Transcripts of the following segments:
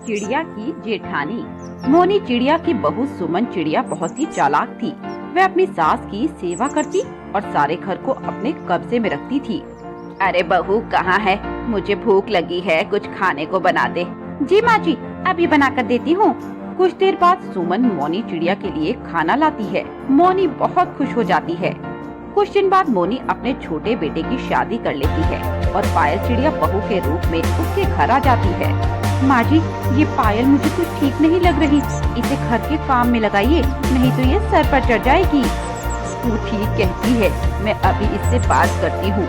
चिड़िया की जेठानी। मोनी चिड़िया की बहू सुमन चिड़िया बहुत ही चालाक थी। वह अपनी सास की सेवा करती और सारे घर को अपने कब्जे में रखती थी। अरे बहू कहाँ है? मुझे भूख लगी है, कुछ खाने को बना दे। जी माँ जी, अभी बना कर देती हूँ। कुछ देर बाद सुमन मोनी चिड़िया के लिए खाना लाती है। मोनी बहुत खुश हो जाती है। कुछ दिन बाद मोनी अपने छोटे बेटे की शादी कर लेती है और पायल चिड़िया बहू के रूप में उसके घर आ जाती है। माँ जी, ये पायल मुझे कुछ ठीक नहीं लग रही, इसे घर के काम में लगाइए, नहीं तो ये सर पर चढ़ जाएगी। तू ठीक कहती है, मैं अभी इससे बात करती हूँ।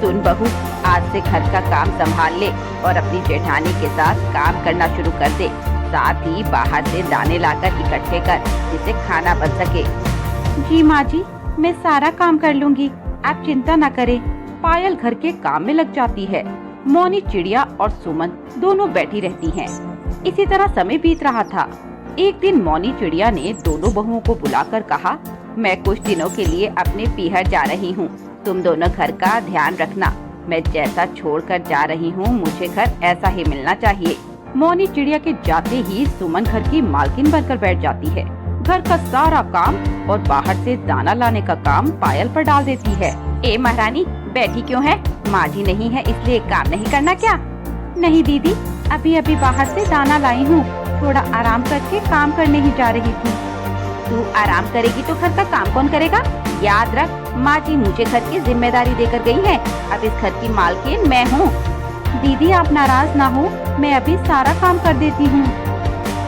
सुन बहू, आज से घर का काम संभाल ले और अपनी जेठानी के साथ काम करना शुरू कर दे। साथ ही बाहर से दाने लाकर इकट्ठे कर, जिससे खाना बन सके। जी माँ जी, मैं सारा काम कर लूंगी, आप चिंता न करें। पायल घर के काम में लग जाती है। मोनी चिड़िया और सुमन दोनों बैठी रहती हैं। इसी तरह समय बीत रहा था। एक दिन मोनी चिड़िया ने दोनों बहुओं को बुलाकर कहा, मैं कुछ दिनों के लिए अपने पीहर जा रही हूँ, तुम दोनों घर का ध्यान रखना। मैं जैसा छोड़कर जा रही हूँ, मुझे घर ऐसा ही मिलना चाहिए। मोनी चिड़िया के जाते ही सुमन घर की मालकिन बनकर बैठ जाती है। घर का सारा काम और बाहर से दाना लाने का काम पायल पर डाल देती है। ए महारानी, बैठी क्यों है? माँ जी नहीं है इसलिए काम नहीं करना क्या? नहीं दीदी, अभी अभी बाहर से दाना लाई हूँ, थोड़ा आराम करके काम करने ही जा रही थी। तू आराम करेगी तो घर का काम कौन करेगा? याद रख, माँ जी मुझे घर की जिम्मेदारी देकर गई है, अब इस घर की मालकिन मैं हूँ। दीदी आप नाराज ना हो, मैं अभी सारा काम कर देती हूँ।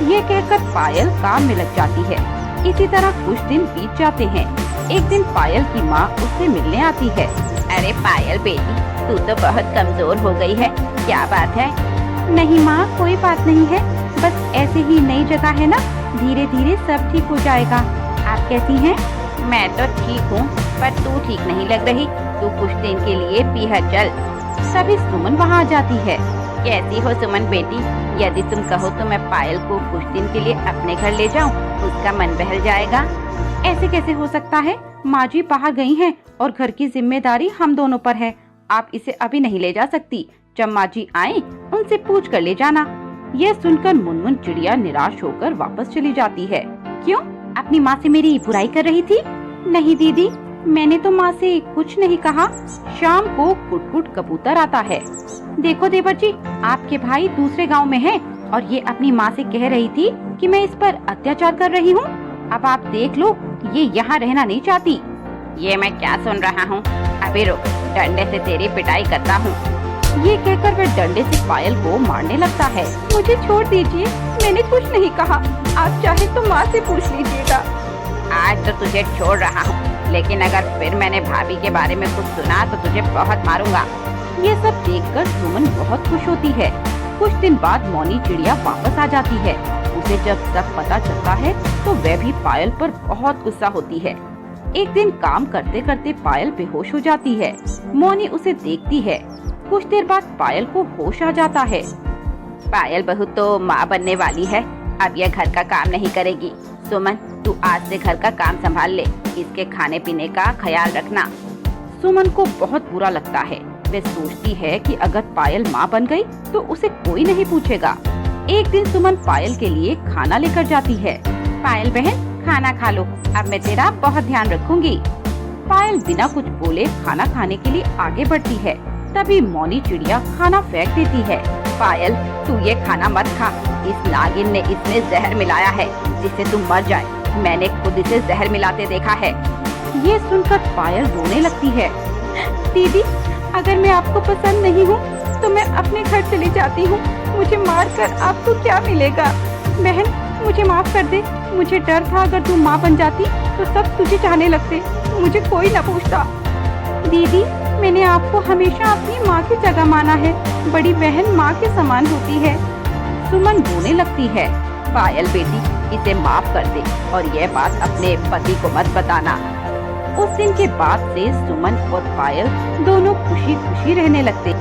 ये कहकर पायल काम में लग जाती है। इसी तरह कुछ दिन बीत जाते हैं। एक दिन पायल की माँ उससे मिलने आती है। अरे पायल बेटी, तू तो बहुत कमजोर हो गई है, क्या बात है? नहीं माँ, कोई बात नहीं है, बस ऐसे ही नई जगह है ना, धीरे धीरे सब ठीक हो जाएगा। आप कैसी हैं? मैं तो ठीक हूँ, पर तू ठीक नहीं लग रही, तू कुछ दिन के लिए पीहर चल। तभी सुमन वहाँ आ जाती है। कैसी हो सुमन बेटी? यदि तुम कहो तो मैं पायल को कुछ दिन के लिए अपने घर ले जाऊं, उसका मन बहल जाएगा। ऐसे कैसे हो सकता है? माँ जी बाहर गई हैं और घर की जिम्मेदारी हम दोनों पर है। आप इसे अभी नहीं ले जा सकती, जब माँ जी आए उनसे पूछ कर ले जाना। यह सुनकर मुनमुन चिड़िया निराश होकर वापस चली जाती है। क्यों? अपनी माँ से मेरी बुराई कर रही थी? नहीं दीदी, मैंने तो माँ से कुछ नहीं कहा। शाम को कुटकुट कबूतर आता है। देखो देवर जी, आपके भाई दूसरे गांव में हैं और ये अपनी माँ से कह रही थी कि मैं इस पर अत्याचार कर रही हूँ। अब आप देख लो, ये यहाँ रहना नहीं चाहती। ये मैं क्या सुन रहा हूँ? अभी रुक, डंडे से तेरी पिटाई करता हूँ। ये कहकर वह डंडे से पायल को मारने लगता है। मुझे छोड़ दीजिए, मैंने कुछ नहीं कहा, आप चाहे तो माँ से पूछ लीजिएगा। आज तो तुझे छोड़ रहा हूँ, लेकिन अगर फिर मैंने भाभी के बारे में कुछ सुना तो तुझे बहुत मारूंगा। ये सब देखकर सुमन बहुत खुश होती है। कुछ दिन बाद मोनी चिड़िया वापस आ जाती है। उसे जब सब पता चलता है तो वह भी पायल पर बहुत गुस्सा होती है। एक दिन काम करते करते पायल बेहोश हो जाती है। मोनी उसे देखती है। कुछ देर बाद पायल को होश आ जाता है। पायल बहू तो माँ बनने वाली है, अब यह घर का काम नहीं करेगी। सुमन, तू आज से घर का काम संभाल ले, इसके खाने पीने का ख्याल रखना। सुमन को बहुत बुरा लगता है। वह सोचती है कि अगर पायल माँ बन गई तो उसे कोई नहीं पूछेगा। एक दिन सुमन पायल के लिए खाना लेकर जाती है। पायल बहन, खाना खा लो, अब मैं तेरा बहुत ध्यान रखूंगी। पायल बिना कुछ बोले खाना खाने के लिए आगे बढ़ती है। तभी मोनी चिड़िया खाना फेंक देती है। पायल, तू ये खाना मत खा, इस नागिन ने इसमें जहर मिलाया है जिससे तू मर जाए। मैंने खुद इसे जहर मिलाते देखा है। ये सुनकर पायल रोने लगती है। दीदी, अगर मैं आपको पसंद नहीं हूँ तो मैं अपने घर चली जाती हूँ, मुझे मारकर आपको क्या मिलेगा? बहन, मुझे माफ कर दे, मुझे डर था अगर तू माँ बन जाती तो सब तुझे चाहने लगते, मुझे कोई न पूछता। दीदी, मैंने आपको हमेशा अपनी माँ की जगह माना है, बड़ी बहन माँ के समान होती है। सुमन रोने लगती है। पायल बेटी, इसे माफ कर दे और यह बात अपने पति को मत बताना। उस दिन के बाद से सुमन और पायल दोनों खुशी खुशी रहने लगते।